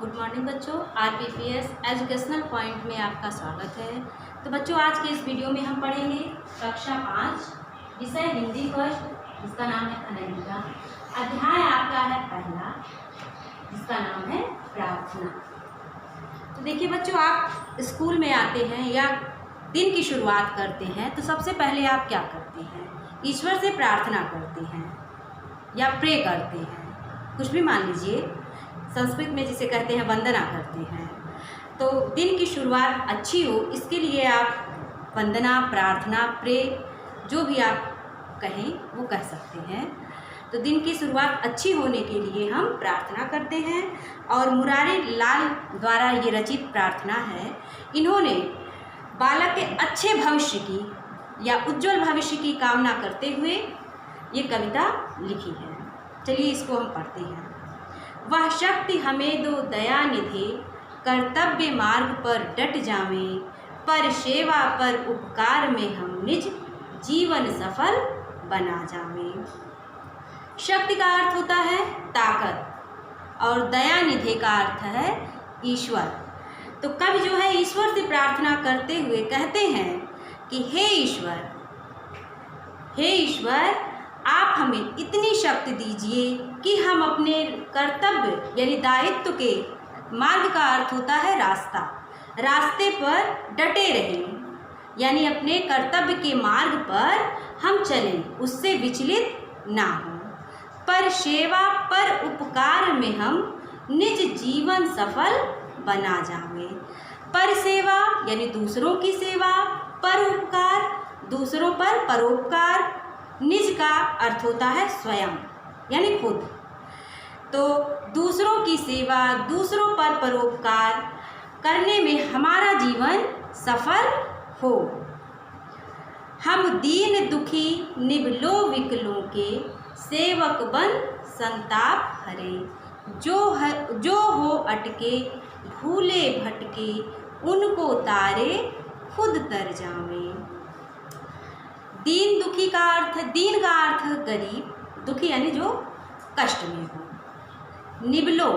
Good morning बच्चों। आरबीपीएस educational point में आपका स्वागत है। तो बच्चों, आज के इस वीडियो में हम पढ़ेंगे कक्षा 5 विषय हिंदी फर्स्ट, जिसका नाम है अनंतिका। अध्याय आपका है पहला, जिसका नाम है प्रार्थना। तो देखिए बच्चों, आप स्कूल में आते हैं या दिन की शुरुआत करते हैं तो सबसे पहले आप क्या करते हैं? ईश्वर से प्रार्थना करते हैं या प्रे करते हैं, कुछ भी मान लीजिए। संस्कृत में जिसे कहते हैं वंदना करते हैं। तो दिन की शुरुआत अच्छी हो, इसके लिए आप वंदना, प्रार्थना, प्रे जो भी आप कहें वो कह सकते हैं। तो दिन की शुरुआत अच्छी होने के लिए हम प्रार्थना करते हैं। और मुरारी लाल द्वारा ये रचित प्रार्थना है। इन्होंने बालक के अच्छे भविष्य की या उज्जवल भविष्य की कामना करते हुए ये कविता लिखी है। चलिए इसको हम पढ़ते हैं। वह शक्ति हमें दो दया निधे, कर्तव्य मार्ग पर डट जावें, पर सेवा पर उपकार में हम निज जीवन सफल बना जावें। शक्ति का अर्थ होता है ताकत और दया निधे का अर्थ है ईश्वर। तो कवि जो है ईश्वर से प्रार्थना करते हुए कहते हैं कि हे ईश्वर, आप हमें इतनी शक्ति दीजिए कि हम अपने कर्तव्य यानी दायित्व के, मार्ग का अर्थ होता है रास्ते पर डटे रहें, यानी अपने कर्तव्य के मार्ग पर हम चलें, उससे विचलित ना हों। पर सेवा पर उपकार में हम निज जीवन सफल बना जावें। पर सेवा यानी दूसरों की सेवा, पर उपकार दूसरों पर परोपकार, निज का अर्थ होता है स्वयं यानी खुद। तो दूसरों की सेवा, दूसरों पर परोपकार करने में हमारा जीवन सफल हो। हम दीन दुखी निबलो विकलों के, सेवक बन संताप हरे, जो हो अटके भूले भटके, उनको तारे खुद तर जावें। दीन दुखी का अर्थ, दीन का अर्थ गरीब, दुखी यानी जो कष्ट में हो, निबलो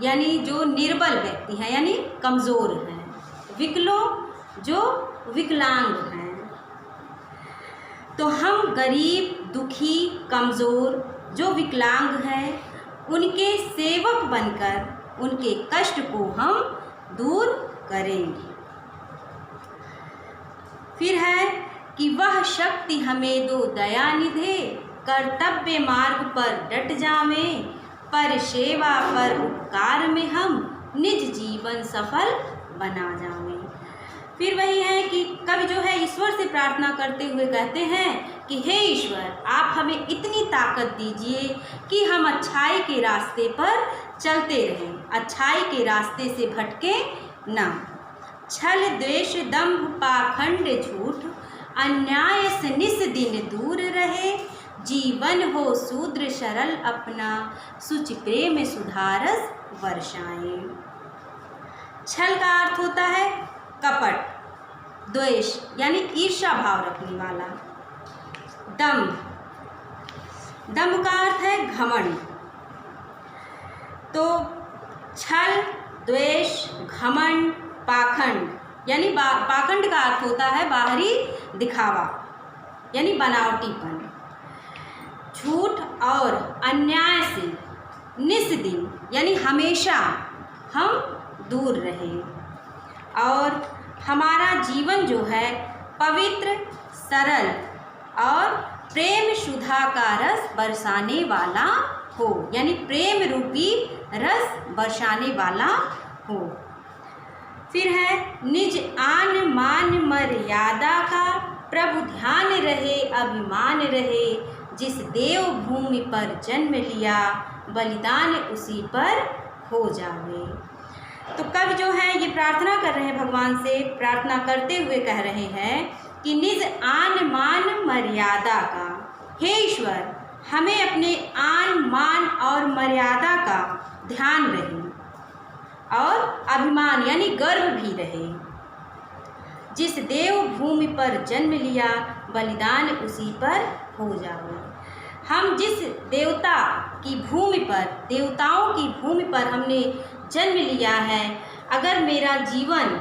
यानी जो निर्बल व्यक्ति है यानी कमज़ोर हैं, विकलो जो विकलांग हैं। तो हम गरीब, दुखी, कमज़ोर जो विकलांग हैं, उनके सेवक बनकर उनके कष्ट को हम दूर करेंगे। फिर है कि वह शक्ति हमें दो दया निधे, कर्तव्य मार्ग पर डट जावें, पर सेवा पर उपकार में हम निज जीवन सफल बना जावें। फिर वही है कि कवि जो है ईश्वर से प्रार्थना करते हुए कहते हैं कि हे ईश्वर, आप हमें इतनी ताकत दीजिए कि हम अच्छाई के रास्ते पर चलते रहें, अच्छाई के रास्ते से भटके ना। छल द्वेष दंभ पाखंड झूठ, अन्याय से निस दिन दूर रहे, जीवन हो शूद्र सरल अपना, सुच प्रेम सुधारस वर्षाएं। छल का अर्थ होता है कपट, द्वेष यानी ईर्ष्या भाव रखने वाला, दंभ का अर्थ है घमंड। तो छल, द्वेष, घमंड, पाखंड यानी पाखंड का अर्थ होता है बाहरी दिखावा यानी बनावटीपन। झूठ और अन्याय से निस दिन यानी हमेशा हम दूर रहें, और हमारा जीवन जो है पवित्र, सरल और प्रेम सुधा का रस बरसाने वाला हो, यानी प्रेम रूपी रस बरसाने वाला हो। फिर है निज आन मान मर्यादा का, प्रभु ध्यान रहे अभिमान रहे, जिस देव भूमि पर जन्म लिया, बलिदान उसी पर हो जावे। तो कवि जो है ये प्रार्थना कर रहे हैं, भगवान से प्रार्थना करते हुए कह रहे हैं कि निज आन मान मर्यादा का, हे ईश्वर हमें अपने आन मान और मर्यादा का ध्यान रहे और अभिमान यानी गर्व भी रहे। जिस देव भूमि पर जन्म लिया, बलिदान उसी पर हो जावे। हम जिस देवता की भूमि पर, देवताओं की भूमि पर हमने जन्म लिया है, अगर मेरा जीवन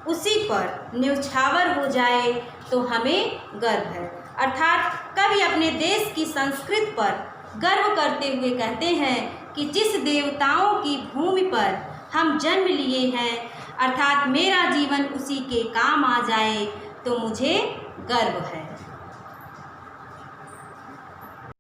उसी पर न्यौछावर हो जाए तो हमें गर्व है। अर्थात कवि अपने देश की संस्कृति पर गर्व करते हुए कहते हैं कि जिस देवताओं की भूमि पर हम जन्म लिए हैं, अर्थात मेरा जीवन उसी के काम आ जाए तो मुझे गर्व है।